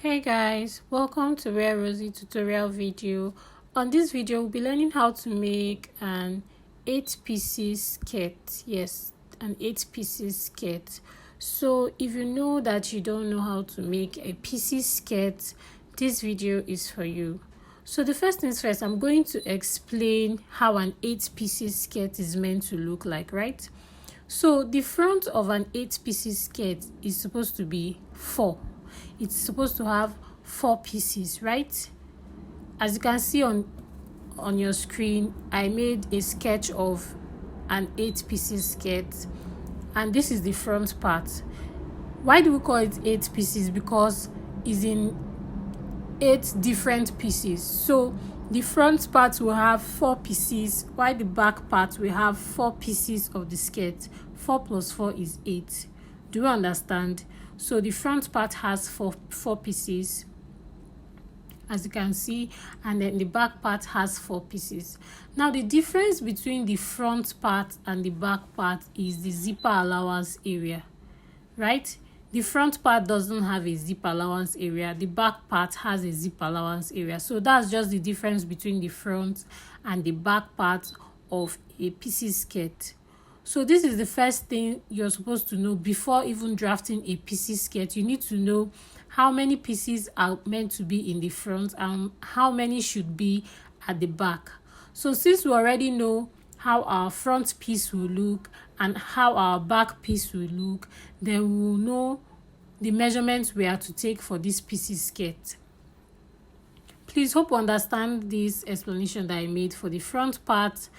Hey guys, welcome to Rare Rosie tutorial video. On this video, we'll be learning how to make an 8 pieces skirt. Yes, an 8 pieces skirt. So if you know that you don't know how to make a pieces skirt, this video is for you. So the first things first, I'm going to explain how an 8 pieces skirt is meant to look like, right? So the front of an 8 pieces skirt is supposed to be 4. It's supposed to have 4 pieces, right? As you can see on your screen, I made a sketch of an 8 pieces skirt, and this is the front part. Why do we call it 8 pieces? Because it's in 8 different pieces. So the front part will have 4 pieces, while the back part will have 4 pieces of the skirt. 4 plus 4 is 8. Do you understand? So the front part has four pieces, as you can see, and then the back part has 4 pieces. Now the difference between the front part and the back part is the zipper allowance area, right? The front part doesn't have a zip allowance area. The back part has a zip allowance area. So that's just the difference between the front and the back part of a pieces skirt. So this is the first thing you're supposed to know before even drafting a pieces skirt. You need to know how many pieces are meant to be in the front and how many should be at the back. So since we already know how our front piece will look and how our back piece will look, then we will know the measurements we are to take for this pieces skirt. Please hope you understand this explanation that I made for the front part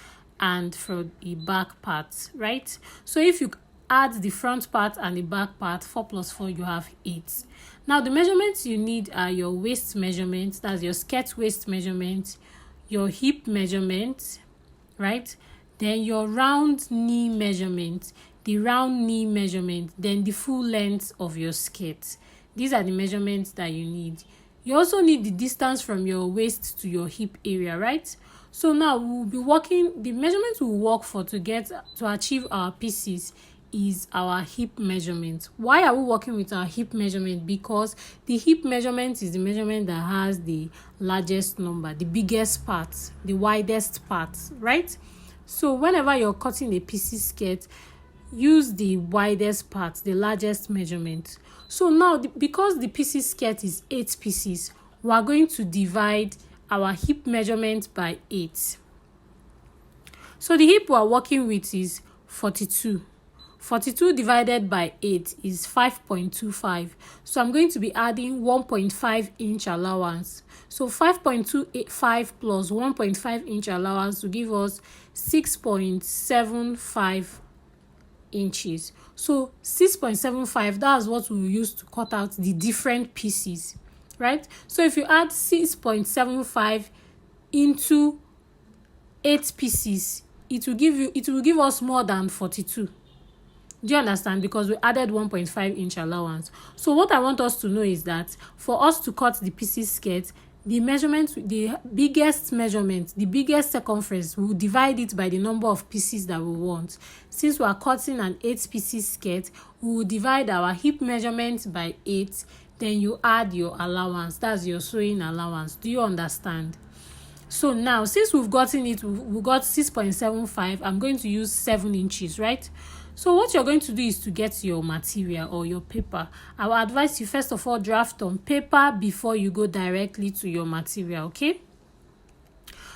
and for the back part, right? So if you add the front part and the back part, 4 plus 4, you have 8. Now the measurements you need are your waist measurement, that's your skirt waist measurement, your hip measurement, right? Then your round knee measurement, the round knee measurement, then the full length of your skirt. These are the measurements that you need. You also need the distance from your waist to your hip area, right? So now we'll be working, the measurements we'll work for to achieve our pieces is our hip measurement. Why are we working with our hip measurement? Because the hip measurement is the measurement that has the largest number, the biggest part, the widest part, right? So whenever you're cutting a pieces skirt, use the widest part, the largest measurement. So now, because the pieces skirt is 8 pieces, we are going to divide our hip measurement by 8. So the hip we are working with is 42. 42 divided by 8 is 5.25. So I'm going to be adding 1.5 inch allowance. So 5.25 plus 1.5 inch allowance will give us 6.75 inches. So 6.75, that's what we will use to cut out the different pieces, right? So if you add 6.75 into 8 pieces, it will give us more than 42. Do you understand? Because we added 1.5 inch allowance. So what I want us to know is that for us to cut the pieces skirt, the measurement, the biggest measurement, the biggest circumference, we'll divide it by the number of pieces that we want. Since we are cutting an 8 pieces skirt, we will divide our hip measurement by 8. Then you add your allowance. That's your sewing allowance. Do you understand? So now, since we've gotten it, we got 6.75. I'm going to use 7 inches, right? So what you're going to do is to get your material or your paper. I will advise you first of all draft on paper before you go directly to your material, okay?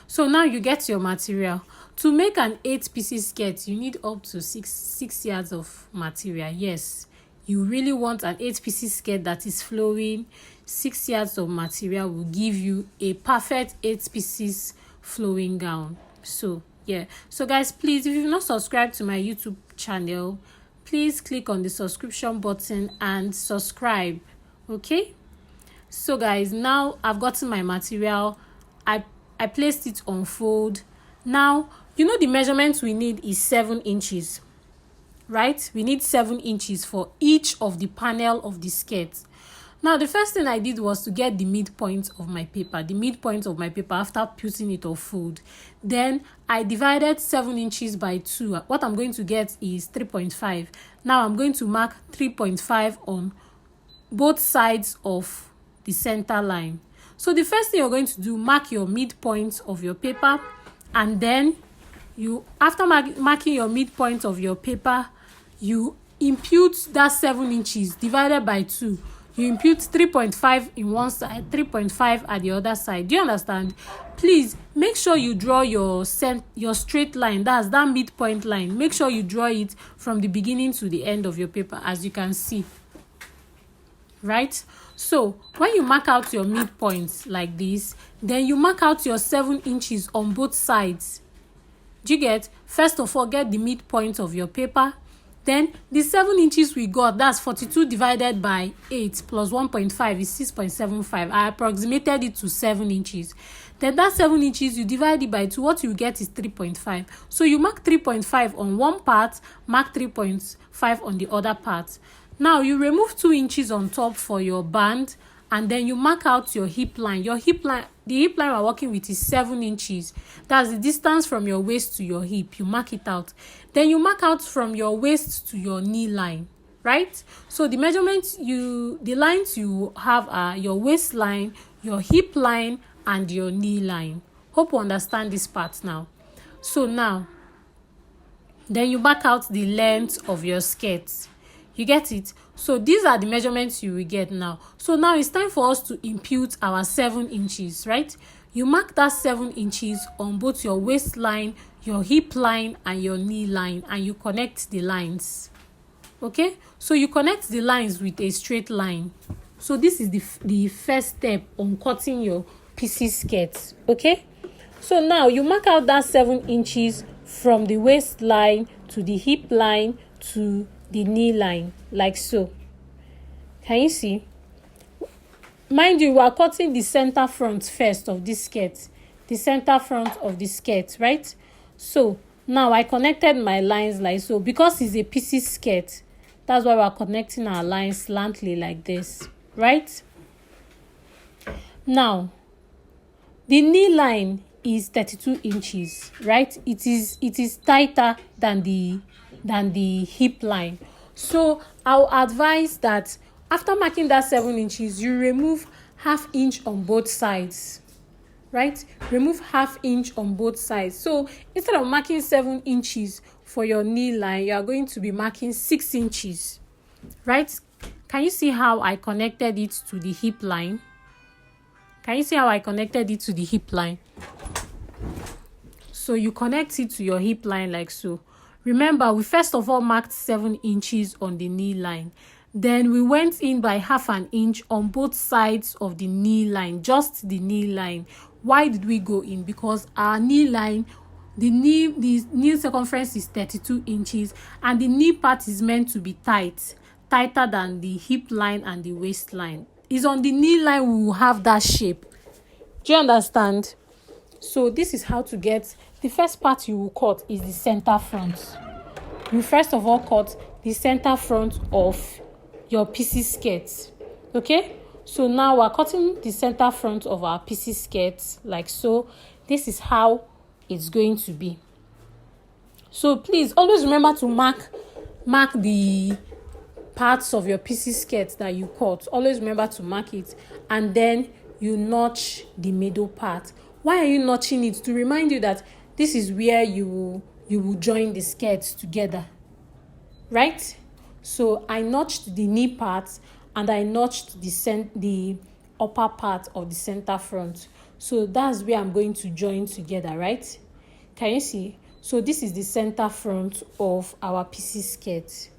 So now you get your material. To make an 8 pieces skirt, you need up to 6 yards of material. Yes, you really want an 8 pieces skirt that is flowing. 6 yards of material will give you a perfect 8 pieces flowing gown. So yeah, so guys, please, if you've not subscribed to my YouTube channel, please click on the subscription button and subscribe, okay? So guys, now I've gotten my material. I placed it on fold. Now you know the measurement we need is 7 inches, right? We need 7 inches for each of the panel of the skirt. Now the first thing I did was to get the midpoint of my paper, after putting it on fold. Then I divided 7 inches by 2. What I'm going to get is 3.5. Now I'm going to mark 3.5 on both sides of the center line. So the first thing you're going to do, mark your midpoint of your paper, and then after marking your midpoint of your paper, you impute that 7 inches divided by 2. You impute 3.5 in one side, 3.5 at the other side. Do you understand? Please make sure you draw your straight line. That's that midpoint line. Make sure you draw it from the beginning to the end of your paper, as you can see. Right? So when you mark out your midpoint like this, then you mark out your 7 inches on both sides. Do you get? First of all, get the midpoint of your paper. Then the 7 inches we got, that's 42 divided by 8 plus 1.5 is 6.75. I approximated it to 7 inches. Then that 7 inches, you divide it by 2. What you get is 3.5. So you mark 3.5 on one part, mark 3.5 on the other part. Now you remove 2 inches on top for your band, and then you mark out your hip line. The hip line we're working with is 7 inches. That's the distance from your waist to your hip. You mark it out. Then you mark out from your waist to your knee line, right? So the measurements the lines you have are your waistline, your hip line, and your knee line. Hope you understand this part now. So now, then you mark out the length of your skirt. You get it? So these are the measurements you will get now. So now it's time for us to impute our 7 inches, right? You mark that 7 inches on both your waistline, your hip line, and your knee line, and you connect the lines. Okay? So you connect the lines with a straight line. So this is the first step on cutting your PC skirt. Okay? So now you mark out that 7 inches from the waistline to the hip line to the knee line, like so. Can you see? Mind you, we are cutting the center front first of this skirt. The center front of the skirt, right? So now I connected my lines like so. Because it's a PC skirt, that's why we are connecting our lines slantly like this, right? Now, the knee line is 32 inches, right? It is tighter than the hip line. So I'll advise that after marking that 7 inches, you remove ½ inch on both sides, right? Remove ½ inch on both sides. So instead of marking 7 inches for your knee line, you are going to be marking 6 inches, right? Can you see how I connected it to the hip line? Can you see how I connected it to the hip line? So you connect it to your hip line like so. Remember, we first of all marked 7 inches on the knee line. Then we went in by ½ inch on both sides of the knee line, just the knee line. Why did we go in? Because our knee line, the knee circumference is 32 inches, and the knee part is meant to be tighter than the hip line and the waistline. It's on the knee line we will have that shape. Do you understand? So this is how to get the first part you will cut is the center front. You first of all cut the center front of your PC skirt. Okay? So now we're cutting the center front of our PC skirt like so. This is how it's going to be. So please always remember to mark the parts of your PC skirt that you cut. Always remember to mark it, and then you notch the middle part. Why are you notching it? To remind you that this is where you will join the skirts together, right? So I notched the knee part, and I notched the upper part of the center front. So that's where I'm going to join together, right? Can you see? So this is the center front of our PC skirt.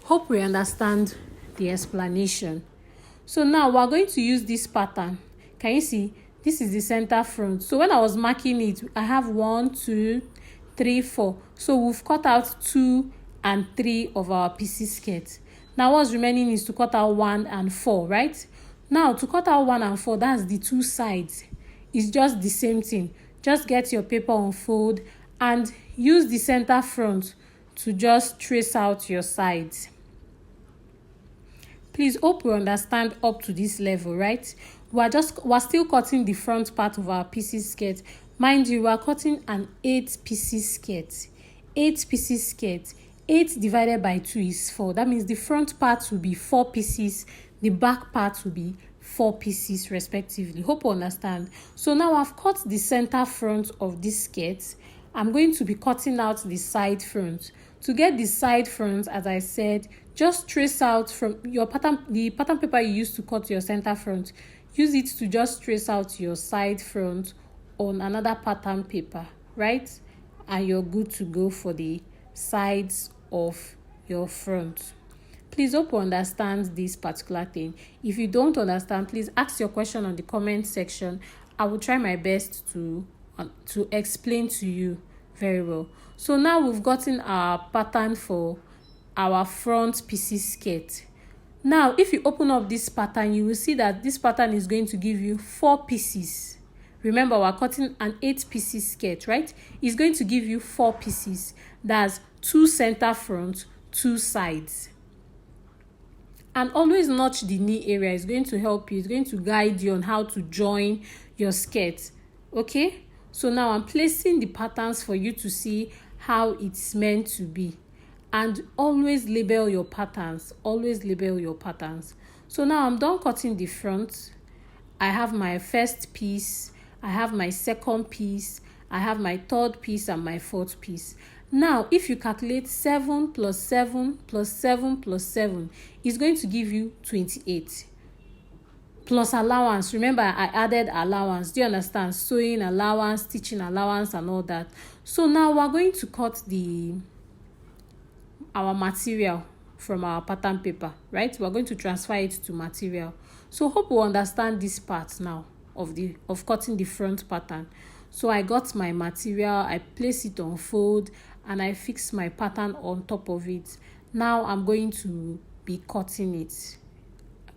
Hope we understand the explanation. So now we're going to use this pattern. Can you see? This is the center front. So when I was marking it, I have 1, 2, 3, 4. So we've cut out 2 and 3 of our PC skirt. Now what's remaining is to cut out 1 and 4, right? Now to cut out 1 and 4, that's the two sides. It's just the same thing. Just get your paper unfold and use the center front to just trace out your sides. Please hope you understand up to this level, right? We're still cutting the front part of our PC skirt. Mind you, we're cutting an 8 PC skirt. 8 PC skirt. 8 divided by 2 is 4. That means the front part will be 4 pieces. The back part will be 4 pieces respectively. Hope you understand. So now I've cut the center front of this skirt. I'm going to be cutting out the side front. To get the side front, as I said, just trace out from your pattern, the pattern paper you use to cut your center front. Use it to just trace out your side front on another pattern paper, right? And you're good to go for the sides of your front. Please hope you understand this particular thing. If you don't understand, please ask your question on the comment section. I will try my best to explain to you very well. So now we've gotten our pattern for our front pieces skirt. Now if you open up this pattern, you will see that this pattern is going to give you 4 pieces. Remember, we're cutting an 8 pieces skirt, right? It's going to give you 4 pieces. That's 2 center front, 2 sides. And always notch the knee area. It's going to help you. It's going to guide you on how to join your skirt. Okay? So now I'm placing the patterns for you to see how it's meant to be. And always label your patterns. Always label your patterns. So now I'm done cutting the front. I have my first piece. I have my second piece. I have my third piece and my fourth piece. Now, if you calculate 7 plus 7 plus 7 plus 7, it's going to give you 28. Plus allowance. Remember, I added allowance. Do you understand? Sewing allowance, stitching allowance, and all that. So now we're going to cut our material from our pattern paper, right? We're going to transfer it to material. So hope you understand this part now of cutting the front pattern. So I got my material, I place it on fold, and I fix my pattern on top of it. Now I'm going to be cutting it.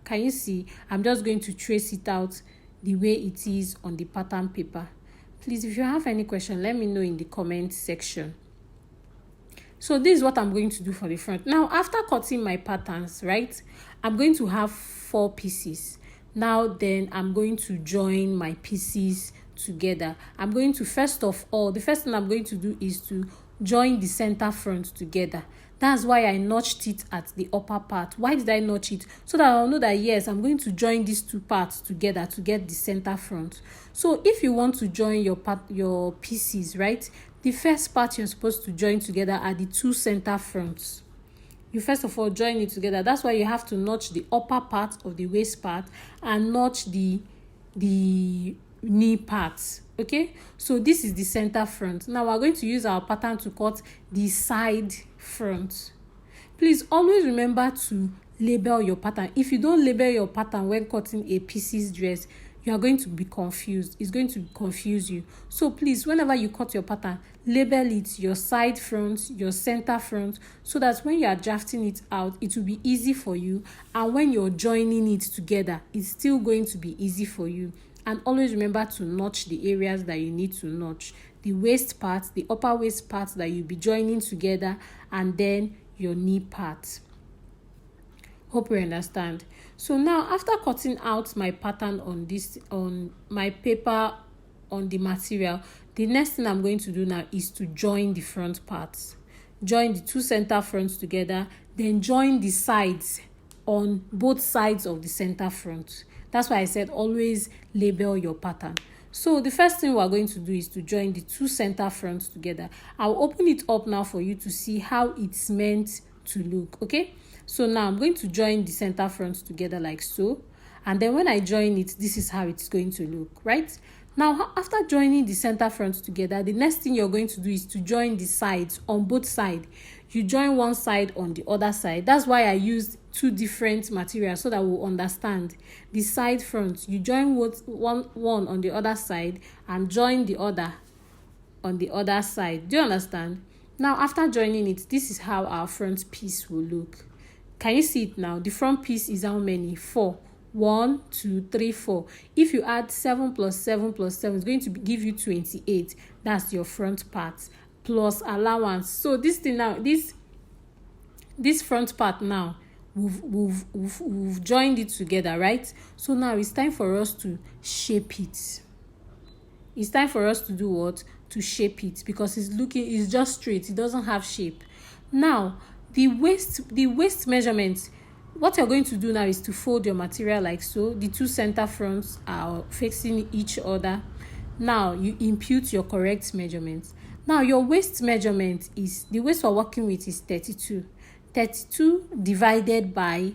Can you see? I'm just going to trace it out the way it is on the pattern paper. Please, if you have any question, let me know in the comment section. So this is what I'm going to do for the front. Now, after cutting my patterns, right, I'm going to have 4 pieces. Now then, I'm going to join my pieces together. I'm going to, first of all, the first thing I'm going to do is to join the center front together. That's why I notched it at the upper part. Why did I notch it? So that I'll know that, yes, I'm going to join these 2 parts together to get the center front. So if you want to join your pieces, right, the first part you're supposed to join together are the 2 center fronts. You first of all join it together. That's why you have to notch the upper part of the waist part and notch the knee parts. Okay, so this is the center front. Now we're going to use our pattern to cut the side front. Please always remember to label your pattern. If you don't label your pattern when cutting a pieces dress, you are going to be confused. It's going to confuse you. So please, whenever you cut your pattern, label it your side front, your center front, so that when you are drafting it out, it will be easy for you. And when you're joining it together, it's still going to be easy for you. And always remember to notch the areas that you need to notch. The waist part, the upper waist part that you'll be joining together, and then your knee part. Hope you understand. So now, after cutting out my pattern on my paper, on the material, the next thing I'm going to do now is to join the front parts. Join the 2 center fronts together, then join the sides on both sides of the center front. That's why I said always label your pattern. So the first thing we're going to do is to join the 2 center fronts together. I'll open it up now for you to see how it's meant to look. Okay, so now I'm going to join the center fronts together like so, and then when I join it, this is how it's going to look, right? Now, after joining the center fronts together, the next thing you're going to do is to join the sides on both sides. You join one side on the other side. That's why I used 2 different materials so that we'll understand. The side front, you join one on the other side and join the other on the other side. Do you understand? Now, after joining it, this is how our front piece will look. Can you see it now? The front piece is how many? 4. 1, 2, 3, 4. If you add 7 plus 7 plus 7, it's going to give you 28. That's your front part plus allowance. So this thing now, this front part now, we've joined it together, right? So now it's time for us to shape it. It's time for us to do what? To shape it, because it's just straight. It doesn't have shape. Now the waist measurement, what you're going to do now is to fold your material like so. The two center fronts are facing each other. Now you impute your correct measurements. Now your waist measurement is, the waist we're working with is 32. 32 divided by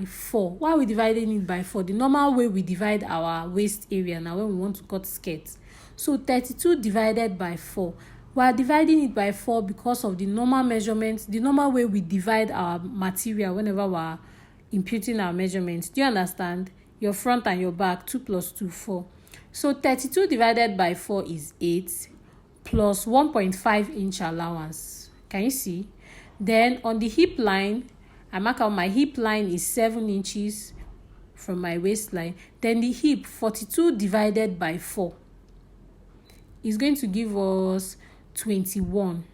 4. Why are we dividing it by 4? The normal way we divide our waist area now when we want to cut skirts. So 32 divided by 4. We are dividing it by 4 because of the normal measurements, the normal way we divide our material whenever we are imputing our measurements. Do you understand? Your front and your back, 2 plus 2, 4. So 32 divided by 4 is 8 plus 1.5 inch allowance. Can you see? Then on the hip line, I mark out my hip line is 7 inches from my waistline. Then the hip, 42 divided by 4 is going to give us 21.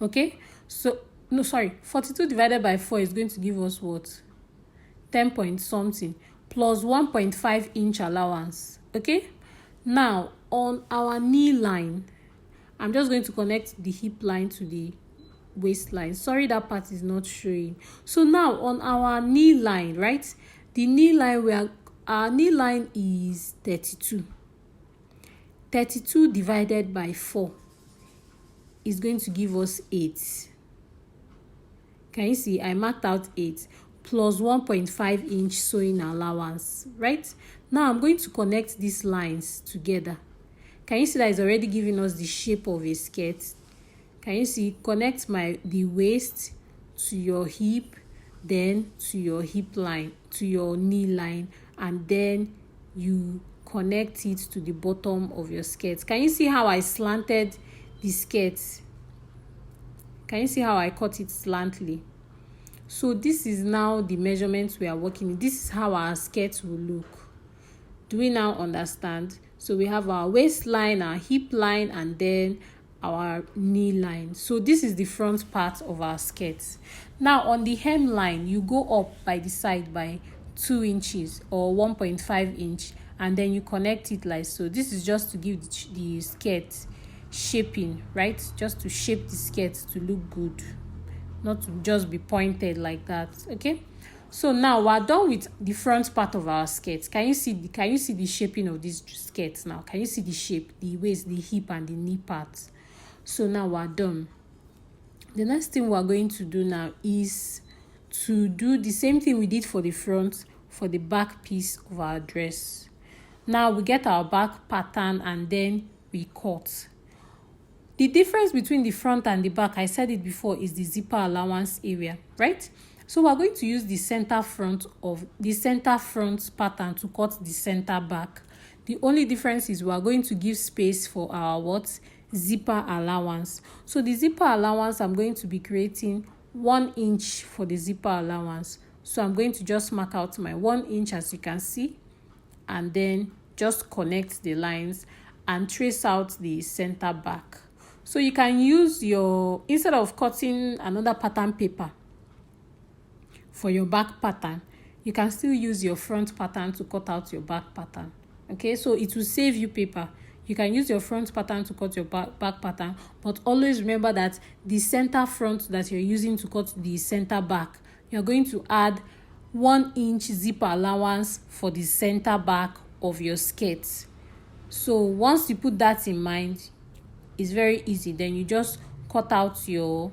Okay? So, no, sorry. 42 divided by 4 is going to give us what? 10 point something plus 1.5 inch allowance. Okay? Now, on our knee line, I'm just going to connect the hip line to the waistline. Sorry, that part is not showing. So now on our knee line, right? The knee line, our knee line is 32. 32 divided by 4 is going to give us 8. Can you see? I marked out 8 plus 1.5 inch sewing allowance, right? Now I'm going to connect these lines together. Can you see that it's already giving us the shape of a skirt? Can you see? Connect the waist to your hip, then to your hip line, to your knee line, and then you connect it to the bottom of your skirt. Can you see how I slanted the skirt? Can you see how I cut it slantly? So this is now the measurements we are working with. This is how our skirt will look. Do we now understand? So we have our waistline, our hip line, and then our knee line. So this is the front part of our skirt. Now on the hemline, you go up by the side by 2 inches or 1.5 inch, and then you connect it like so. This is just to give the skirt shaping, right? Just to shape the skirt to look good, not to just be pointed like that. Okay, so now we're done with the front part of our skirt. Can you see the shaping of this skirt now? Can you see the shape, the waist, the hip, and the knee part? So now we're done. The next thing we're going to do now is to do the same thing we did for the front for the back piece of our dress. Now we get our back pattern and then we cut. The difference between the front and the back, I said it before, is the zipper allowance area, right? So we're going to use the center front pattern to cut the center back. The only difference is we're going to give space for our zipper allowance. So the zipper allowance, I'm going to be creating 1 inch for the zipper allowance. So I'm going to just mark out my 1 inch, as you can see, and then just connect the lines and trace out the center back. So you can use instead of cutting another pattern paper for your back pattern, you can still use your front pattern to cut out your back pattern. Okay, so it will save you paper. You can use your front pattern to cut your back pattern, but always remember that the center front that you're using to cut the center back, you're going to add 1 inch zipper allowance for the center back of your skirt. So once you put that in mind, it's very easy. Then you just cut out your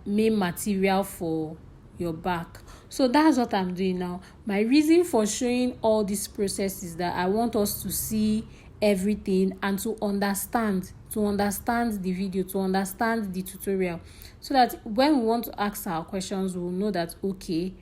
main material for your back. So that's what I'm doing now. My reason for showing all this process is that I want us to see everything and to understand the video, to understand the tutorial, so that when we want to ask our questions, we'll know that, okay,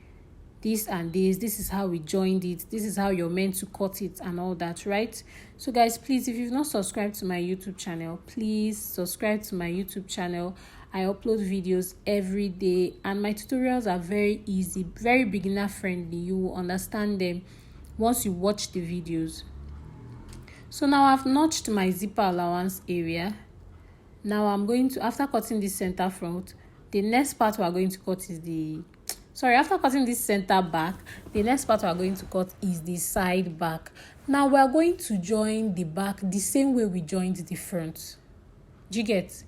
this and this is how we joined it, this is how you're meant to cut it, and all that, right? So guys, please, if you've not subscribed to my YouTube channel, please subscribe to my YouTube channel. I upload videos every day and my tutorials are very easy, very beginner friendly. You will understand them once you watch the videos. So now I've notched my zipper allowance area. Now I'm going to, after cutting this center front, the next part we are going to cut is after cutting this center back, the next part we are going to cut is the side back. Now we are going to join the back the same way we joined the front. Do you get?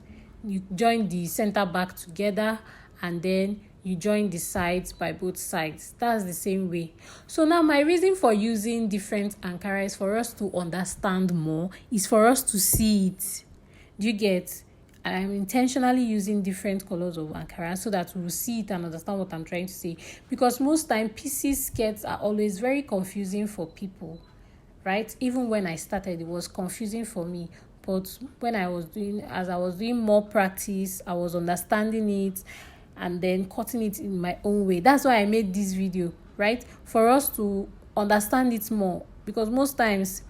You join the center back together and then you join the sides by both sides. That's the same way. So now my reason for using different Ankara is for us to understand more, is for us to see it. Do you get? I'm intentionally using different colors of Ankara so that we'll see it and understand what I'm trying to say. Because most time pieces skirts are always very confusing for people, right? Even when I started, it was confusing for me. But when I was doing more practice, I was understanding it and then cutting it in my own way. That's why I made this video, right? For us to understand it more. Because most times,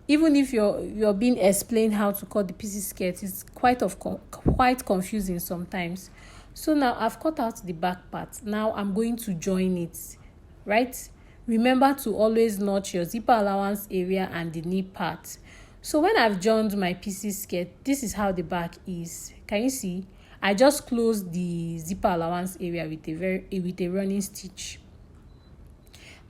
even if you're being explained how to cut the pieces skirt, it's quite confusing sometimes. So now I've cut out the back part. Now I'm going to join it, right? Remember to always notch your zipper allowance area and the knee part. So when I've joined my pieces skirt, this is how the back is. Can you see? I just closed the zipper allowance area with a running stitch.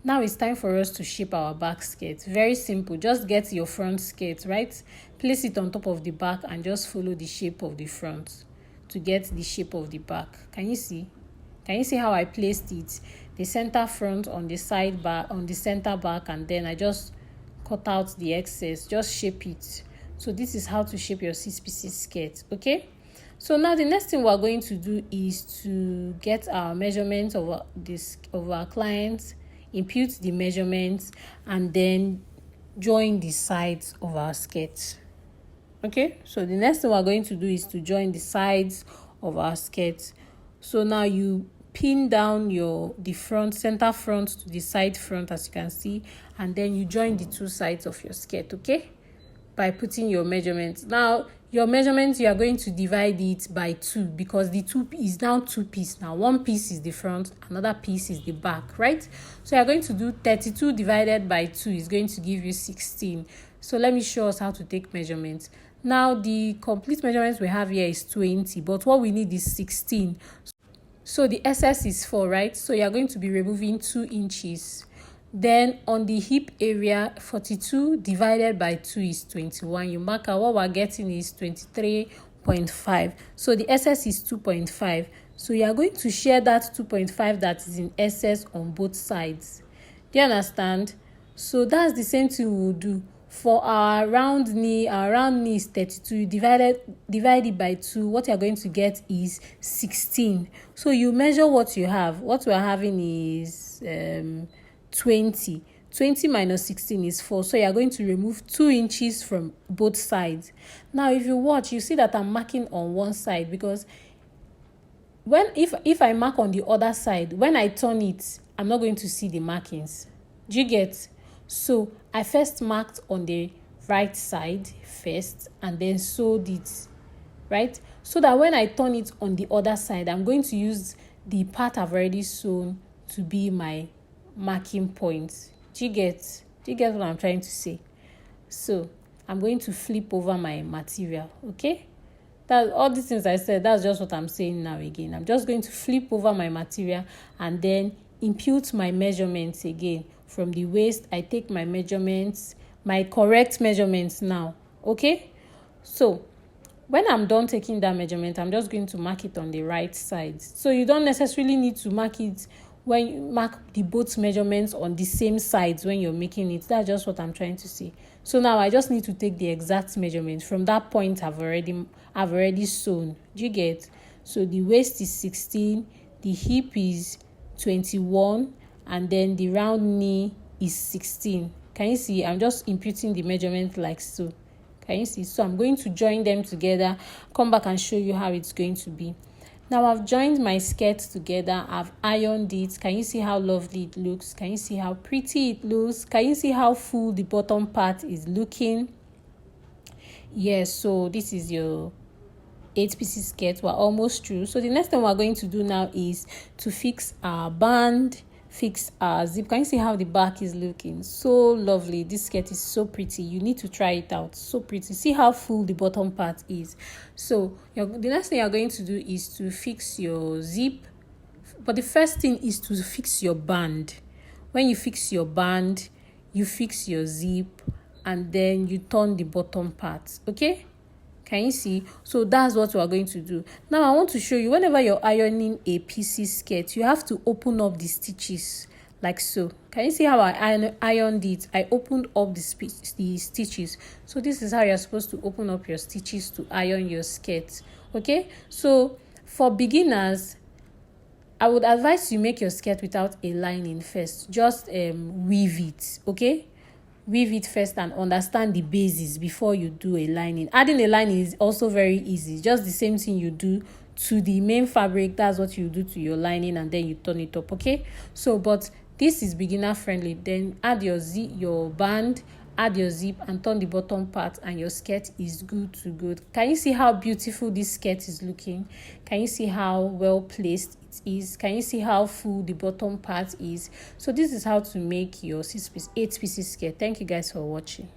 Now it's time for us to shape our back skirt. Very simple. Just get your front skirt, right? Place it on top of the back and just follow the shape of the front to get the shape of the back. Can you see? Can you see how I placed it? The center front on the side back, on the center back, and then I just cut out the excess. Just shape it. So this is how to shape your 6-piece skirt, okay? So now the next thing we're going to do is to get our measurements of our clients, impute the measurements, and then join the sides of our skirt. Okay, so the next thing we're going to do is to join the sides of our skirt. So now you pin down the center front to the side front, as you can see, and then you join the two sides of your skirt, okay, by putting your measurements. Now your measurements, you are going to divide it by 2 because the 2 is now 2 pieces. Now 1 piece is the front, another piece is the back, right? So you are going to do 32 divided by 2 is going to give you 16. So let me show us how to take measurements. Now the complete measurements we have here is 20, but what we need is 16. So the excess is 4, right? So you are going to be removing 2 inches. Then on the hip area, 42 divided by 2 is 21. You mark out what we're getting is 23.5. So the excess is 2.5. So you are going to share that 2.5 that is in excess on both sides. Do you understand? So that's the same thing we'll do. For our round knee is 32. Divide it by 2. What you're going to get is 16. So you measure what you have. What we're having is 20 minus 16 is 4. So you're going to remove 2 inches from both sides. Now if you watch, you see that I'm marking on one side because if I mark on the other side, when I turn it, I'm not going to see the markings. Do you get? So I first marked on the right side first and then sewed it, right? So that when I turn it on the other side, I'm going to use the part I've already sewn to be my marking point. Do you get what I'm trying to say? So I'm going to flip over my material, okay? That all these things I said, that's just what I'm saying now again. I'm just going to flip over my material and then impute my measurements again. From the waist, I take my measurements, my correct measurements now, okay? So when I'm done taking that measurement, I'm just going to mark it on the right side. So you don't necessarily need to mark it when you mark the both measurements on the same sides when you're making it. That's just what I'm trying to say. So now I just need to take the exact measurement from that point I've already sewn. Do you get? So the waist is 16, the hip is 21, and then the round knee is 16. Can you see? I'm just imputing the measurement like so. Can you see? So I'm going to join them together, come back and show you how it's going to be. Now I've joined my skirt together. I've ironed it. Can you see how lovely it looks? Can you see how pretty it looks? Can you see how full the bottom part is looking? Yes, so this is your 8-piece skirt. We're almost through. So the next thing we're going to do now is to fix our band, fix our zip. Can you see how the back is looking? So lovely. This skirt is so pretty. You need to try it out. So pretty. See how full the bottom part is. So the next thing you're going to do is to fix your zip. But the first thing is to fix your band. When you fix your band, you fix your zip and then you turn the bottom part. Okay? Can you see? So that's what we are going to do. Now I want to show you, whenever you're ironing a PC skirt, you have to open up the stitches like so. Can you see how I ironed it? I opened up the stitches. So this is how you're supposed to open up your stitches to iron your skirt. Okay, so for beginners, I would advise you make your skirt without a lining first. Just weave it. Okay, weave it first and understand the basis before you do a lining. Adding a lining is also very easy. Just the same thing you do to the main fabric, that's what you do to your lining, and then you turn it up. Okay, so but this is beginner friendly. Then add your band, add your zip, and turn the bottom part, and your skirt is good to go. Can you see how beautiful this skirt is looking? Can you see how well placed it is? Can you see how full the bottom part is? So this is how to make your 8 pieces skirt. Thank you guys for watching.